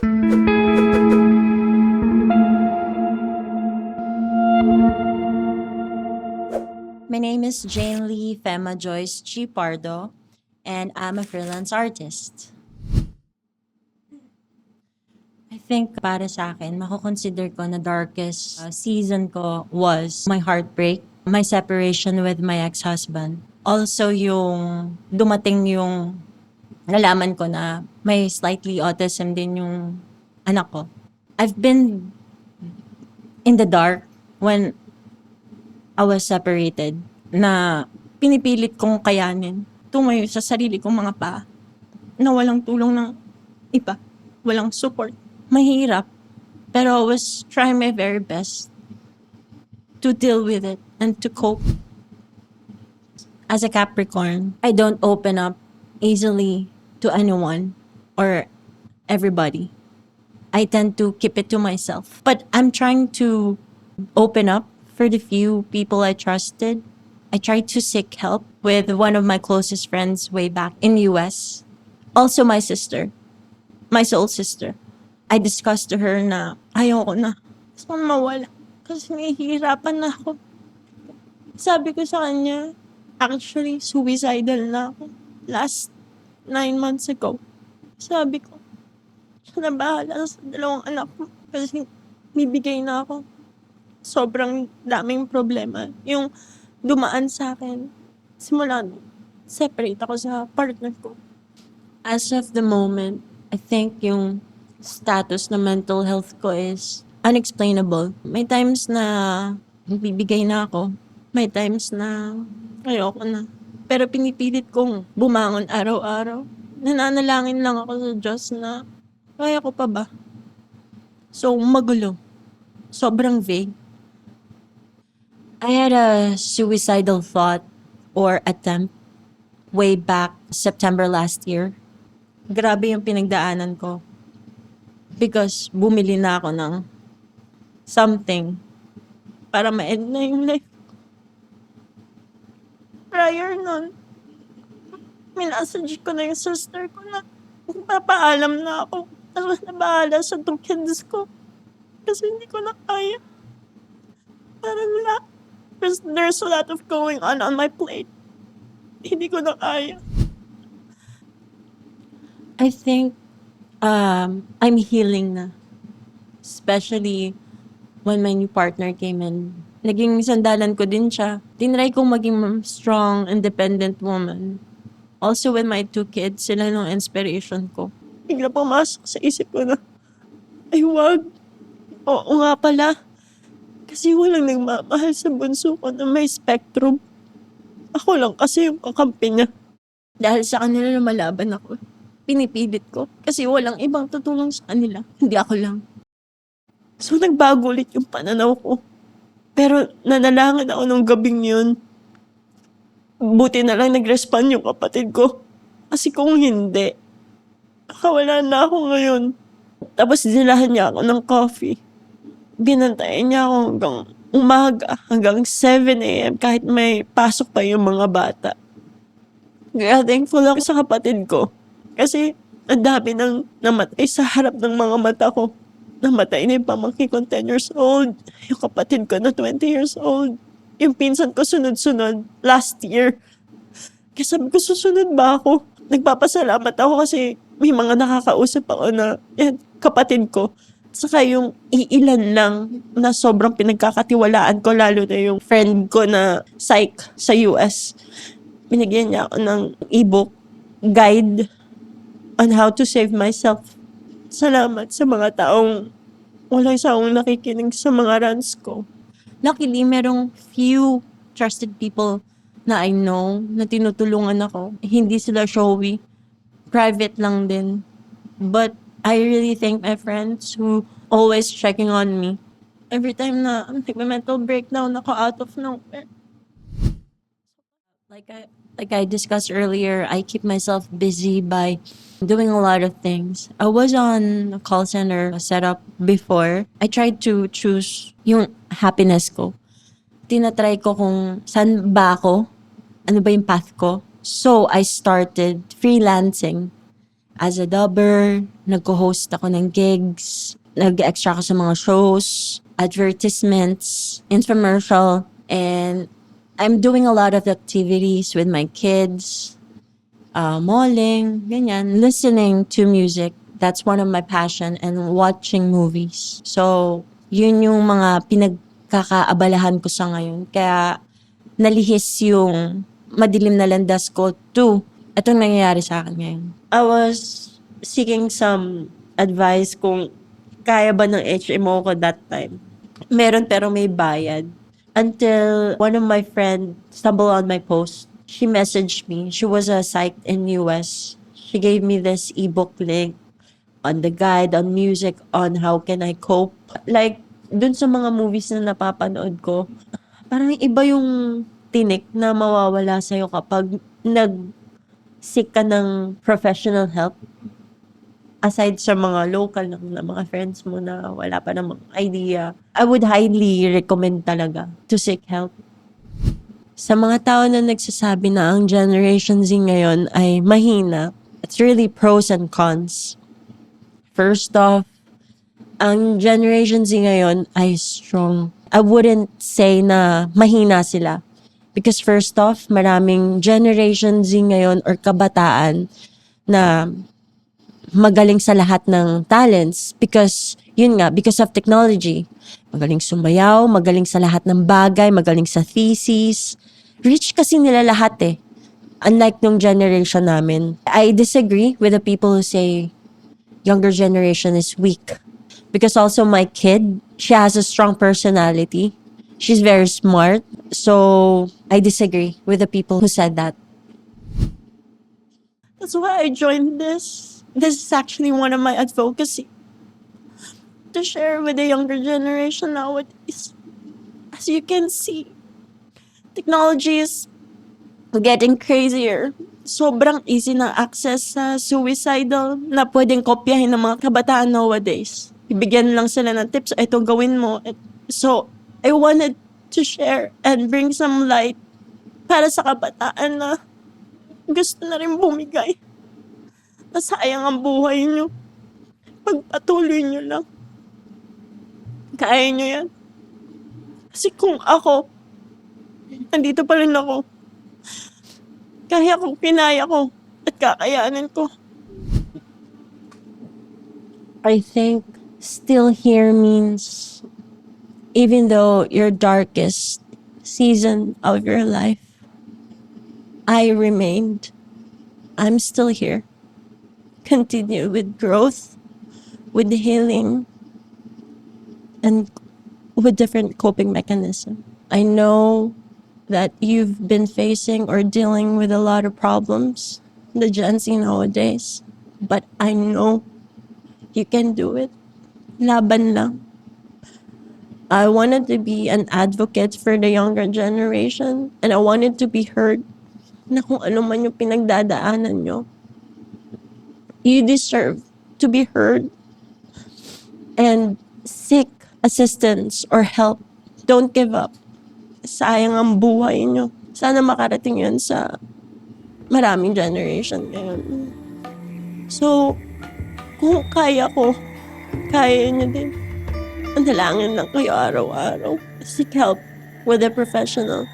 My name is Jane Lee Fema Joyce G. Pardo, and I'm a freelance artist. I think para sa akin, mako-consider ko na darkest season ko was my heartbreak, my separation with my ex-husband. Also yung dumating yung nalaman ko na may slightly autism din yung anak ko. I've been in the dark when I was separated na pinipilit kong kayanin tumayo sa sarili kong mga paa na walang tulong ng iba, walang support. Mahirap, pero I was trying my very best to deal with it and to cope. As a Capricorn, I don't open up easily to anyone or everybody. I tend to keep it to myself. But I'm trying to open up for the few people I trusted. I tried to seek help with one of my closest friends way back in the US. Also my sister, my soul sister. I discussed to her na ayoko na. Gusto kong mawala. Kasi nahihirapan na ako. Sabi ko sa kanya, actually, suicidal na ako. Last 9 months ago. Sabi ko, siya na bahala sa dalawang anak ko. Kasi bibigay na ako. Sobrang daming problema. Yung dumaan sa akin, simula nung separate ako sa partner ko. As of the moment, I think yung status na mental health ko is unexplainable. May times na bibigay na ako. May times na ayoko na. Pero pinipilit kong bumangon araw-araw. Nananalangin lang ako sa Diyos na kaya ko pa ba? So, magulo. Sobrang vague. I had a suicidal thought or attempt way back September last year. Grabe yung pinagdaanan ko. Because bumili na ako ng something para ma-end na yung life. Prior nun, minasage ko na yung sister ko na magpapaalam na ako. Tapos na bahala sa 2 kids ko. Kasi hindi ko na kaya. Parang there's a lot of going on my plate. Hindi ko na kaya. I think I'm healing na. Especially when my new partner came in. Naging sandalan ko din siya. Tinry kong maging strong, independent woman. Also with my 2 kids, sila nung inspiration ko. Bigla pumasok sa isip ko na, ay wag. Oo nga pala. Kasi walang nagmamahal sa bunso ko na may spectrum. Ako lang kasi yung kakampi niya. Dahil sa kanila na malaban ako. Pinipilit ko. Kasi walang ibang tutulong sa kanila. Hindi ako lang. So nagbago ulit yung pananaw ko. Pero nanalangin ako nung gabing yun. Buti na lang nag-respond yung kapatid ko. Kasi kung hindi, nakawala na ako ngayon. Tapos dinilahan niya ako ng coffee. Binantayan niya ako hanggang umaga, hanggang 7 a.m. kahit may pasok pa yung mga bata. Kaya thankful ako sa kapatid ko. Kasi ang dami nang namatay sa harap ng mga mata ko. Namatay na yung pamangkin ko 10 years old. Yung kapatid ko na 20 years old. Yung pinsan ko sunod-sunod last year. Kaya sabi ko, susunod ba ako? Nagpapasalamat ako kasi may mga nakakausap ako na yan, kapatid ko. Saka yung iilan lang na sobrang pinagkakatiwalaan ko, lalo na yung friend ko na psych sa US. Binigyan niya ako ng ebook guide on how to save myself. Salamat sa mga taong walang sawang nakikinig sa mga rants ko. Luckily, merong few trusted people na I know na tinutulungan ako. Hindi sila showy. Private lang din. But I really thank my friends who always checking on me. Every time na nagme-mental breakdown ako out of nowhere. Like I discussed earlier, I keep myself busy by doing a lot of things. I was on a call center setup before. I tried to choose yung happiness ko. Tinatry ko kung saan ba ako, ano ba yung path ko. So I started freelancing as a dubber, nagko-host ako ng gigs, nag-extra ako sa mga shows, advertisements, infomercial, and I'm doing a lot of activities with my kids, malling, ganyan, listening to music. That's one of my passion, and watching movies. So, yun yung mga pinagkakaabalahan ko sa ngayon. Kaya, nalihis yung madilim na landas ko to itong nangyayari sa akin ngayon. I was seeking some advice kung kaya ba ng HMO ko that time. Meron pero may bayad. Until one of my friend stumbled on my post. She messaged me. She was a psych in US. She gave me this ebook link on the guide, on music, on how can I cope. Like, dun sa mga movies na napapanood ko, parang iba yung tinik na mawawala sa'yo kapag nag-seek ka ng professional help. Aside sa mga local lang na mga friends mo na wala pa namang idea, I would highly recommend talaga to seek help. Sa mga tao na nagsasabi na ang Generation Z ngayon ay mahina, it's really pros and cons. First off, ang Generation Z ngayon ay strong. I wouldn't say na mahina sila. Because first off, maraming Generation Z ngayon or kabataan na magaling sa lahat ng talents because, yun nga, because of technology. Magaling sumayaw, magaling sa lahat ng bagay, magaling sa thesis. Rich kasi nila lahat eh. Unlike nung generation namin. I disagree with the people who say younger generation is weak. Because also my kid, she has a strong personality. She's very smart. So, I disagree with the people who said that. That's why I joined this. This is actually one of my advocacy. To share with the younger generation nowadays. As you can see, technology is getting crazier. Sobrang easy na access sa suicidal na pwedeng kopyahin ng mga kabataan nowadays. Ibigyan lang sila ng tips, ito gawin mo. So, I wanted to share and bring some light para sa kabataan na gusto na rin bumigay. Nasayang ang buhay nyo. Pagpatuloy nyo lang. Kaya nyo yan. Kasi kung ako, nandito pa rin ako. Kaya ko, kinaya ko, at kakayanin ko. I think still here means even though your darkest season of your life, I remained. I'm still here. Continue with growth, with healing, and with different coping mechanism. I know that you've been facing or dealing with a lot of problems, the Gen Z nowadays. But I know you can do it. Laban lang. I wanted to be an advocate for the younger generation, and I wanted to be heard na kung ano man yung pinagdadaanan nyo. You deserve to be heard and seek assistance or help. Don't give up. Sayang ang buhay nyo. Sana makarating yun sa maraming generation ngayon. So, kung kaya ko, kaya nyo din. Manalangin lang kayo araw-araw. Seek help with a professional.